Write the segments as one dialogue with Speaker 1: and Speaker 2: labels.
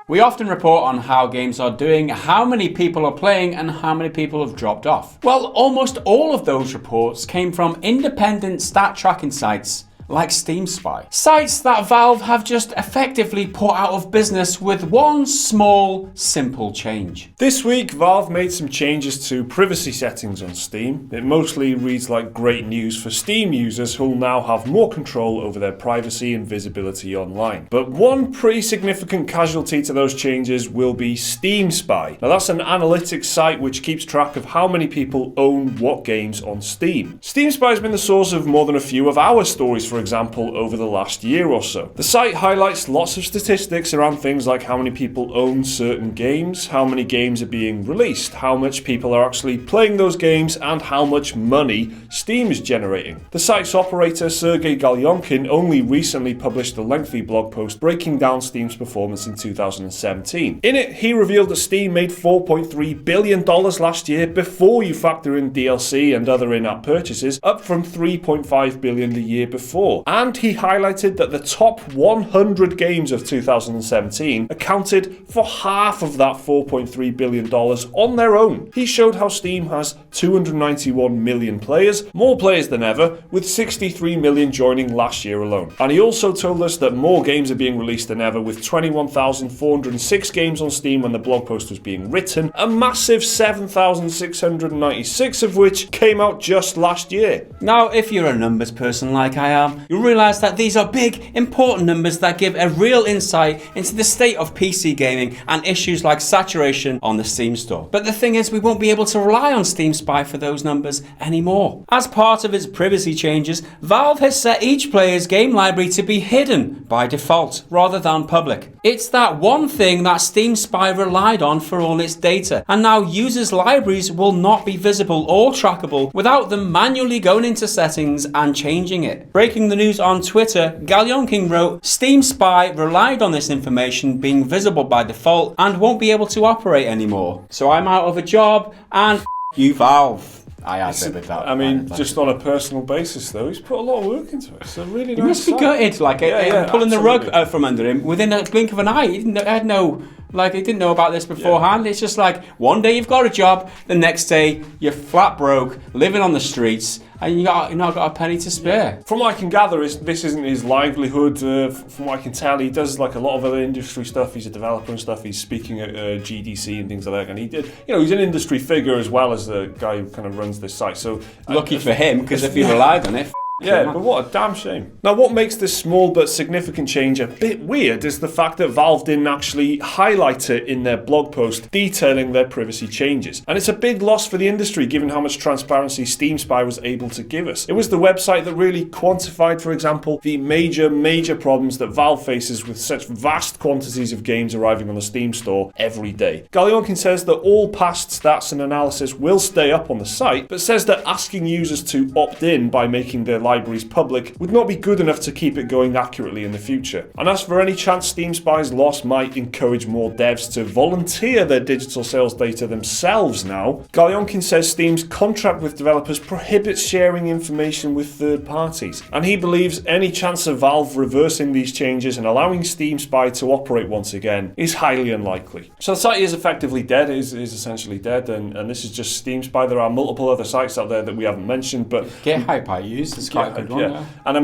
Speaker 1: We often report on how games are doing, how many people are playing, and how many people have dropped off. Well, almost all of those reports came from independent stat tracking sites like Steam Spy. Sites that Valve have just effectively put out of business with one small, simple change.
Speaker 2: This week, Valve made some changes to privacy settings on Steam. It mostly reads like great news for Steam users who'll now have more control over their privacy and visibility online. But one pretty significant casualty to those changes will be Steam Spy. Now that's an analytics site which keeps track of how many people own what games on Steam. Steam Spy has been the source of more than a few of our stories, for example, over the last year or so. The site highlights lots of statistics around things like how many people own certain games, how many games are being released, how much people are actually playing those games, and how much money Steam is generating. The site's operator, Sergey Galyonkin, only recently published a lengthy blog post breaking down Steam's performance in 2017. In it, he revealed that Steam made $4.3 billion last year before you factor in DLC and other in-app purchases, up from $3.5 billion the year before. And he highlighted that the top 100 games of 2017 accounted for half of that $4.3 billion on their own. He showed how Steam has 291 million players, more players than ever, with 63 million joining last year alone. And he also told us that more games are being released than ever, with 21,406 games on Steam when the blog post was being written, a massive 7,696 of which came out just last year.
Speaker 1: Now, if you're a numbers person like I am, you'll realise that these are big, important numbers that give a real insight into the state of PC gaming and issues like saturation on the Steam store. But the thing is, we won't be able to rely on Steam Spy for those numbers anymore. As part of its privacy changes, Valve has set each player's game library to be hidden by default rather than public. It's that one thing that Steam Spy relied on for all its data, and now users' libraries will not be visible or trackable without them manually going into settings and changing it. Breaking the news on Twitter, Galyonkin wrote, "Steam Spy relied on this information being visible by default and won't be able to operate anymore. So I'm out of a job and you Valve." I added with that.
Speaker 2: I mean, just on a personal basis, though, he's put a lot of work into it. It's a really nice
Speaker 1: He must be
Speaker 2: site.
Speaker 1: gutted, like pulling
Speaker 2: absolutely.
Speaker 1: the rug from under him within a blink of an eye. He didn't know about this beforehand. Yeah. It's just like one day you've got a job, the next day you're flat broke, living on the streets, and you've not got a penny to spare.
Speaker 2: Yeah. From what I can gather, this isn't his livelihood. From what I can tell, he does like a lot of other industry stuff. He's a developer and stuff. He's speaking at GDC and things like that. And he did, he's an industry figure as well as the guy who kind of runs this site. So
Speaker 1: lucky for him, because if he relied on it.
Speaker 2: Yeah, but what a damn shame. Now, what makes this small but significant change a bit weird is the fact that Valve didn't actually highlight it in their blog post detailing their privacy changes. And it's a big loss for the industry given how much transparency Steam Spy was able to give us. It was the website that really quantified, for example, the major problems that Valve faces with such vast quantities of games arriving on the Steam store every day. Galyonkin says that all past stats and analysis will stay up on the site, but says that asking users to opt in by making their libraries public would not be good enough to keep it going accurately in the future. And as for any chance Steam Spy's loss might encourage more devs to volunteer their digital sales data themselves now, Galyonkin says Steam's contract with developers prohibits sharing information with third parties, and he believes any chance of Valve reversing these changes and allowing Steam Spy to operate once again is highly unlikely. So the site is effectively dead, is essentially dead, and this is just Steam Spy. There are multiple other sites out there that we haven't mentioned, but
Speaker 1: GitHub I use, it's quite a good one. Yeah.
Speaker 2: And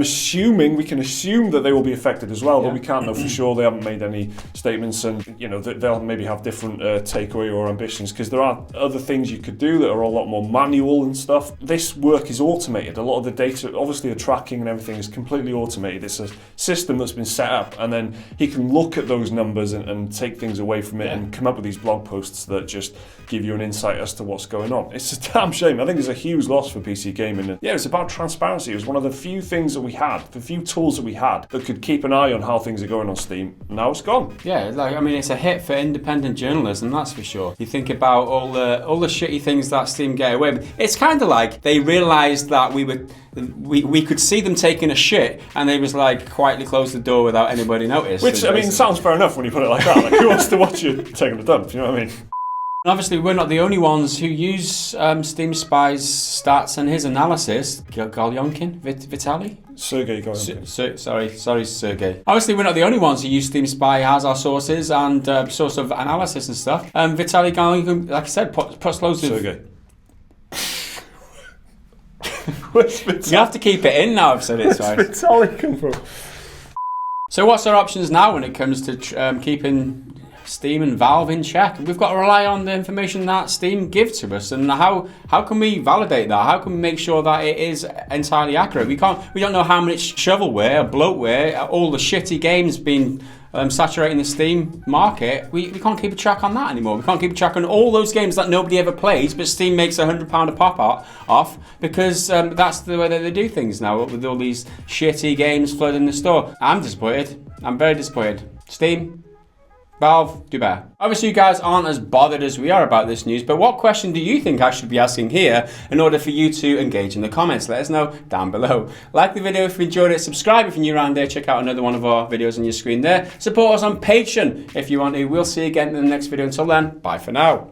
Speaker 2: we can assume that they will be affected as well, but we can't know for sure. They haven't made any statements, and they'll maybe have different takeaway or ambitions, because there are other things you could do that are a lot more manual and stuff. This work is automated. A lot of the data, obviously the tracking and everything, is completely automated. It's a system that's been set up, and then he can look at those numbers and take things away from it and come up with these blog posts that just give you an insight as to what's going on. It's a damn shame. I think it's a huge loss for PC gaming. And it's about transparency. It was one of the few things that we had, the few tools that we had that could keep an eye on how things are going on Steam. Now it's gone.
Speaker 1: Yeah, it's a hit for independent journalism, that's for sure. You think about all the shitty things that Steam get away with. It's kind of like they realised that we could see them taking a shit, and they was like quietly closed the door without anybody noticed.
Speaker 2: Which, sounds fair enough when you put it like that. Like, who wants to watch you taking a dump? You know what I mean?
Speaker 1: And obviously, we're not the only ones who use Steam Spy's stats and his analysis. Galyonkin? Vitaly?
Speaker 2: Sergey Galyonkin.
Speaker 1: Sorry, Sergey. Obviously, we're not the only ones who use Steam Spy as our sources and source of analysis and stuff. Vitaly Galyonkin, like I said, puts loads of...
Speaker 2: Sergey.
Speaker 1: You have to keep it in now, I've said it twice.
Speaker 2: Where's Vitaly come from?
Speaker 1: So what's our options now when it comes to keeping Steam and Valve in check? We've got to rely on the information that Steam give to us, and how can we validate that? How can we make sure that it is entirely accurate? We don't know how much shovelware, bloatware, all the shitty games being saturating the Steam market. We can't keep a track on that anymore. We can't keep a track on all those games that nobody ever plays, but Steam makes £100 a pop off because that's the way that they do things now with all these shitty games flooding the store. I'm disappointed. I'm very disappointed. Steam, Valve, do better. Obviously, you guys aren't as bothered as we are about this news, but what question do you think I should be asking here in order for you to engage in the comments? Let us know down below. Like the video if you enjoyed it, subscribe if you're new around there, check out another one of our videos on your screen there. Support us on Patreon if you want to. We'll see you again in the next video. Until then, bye for now.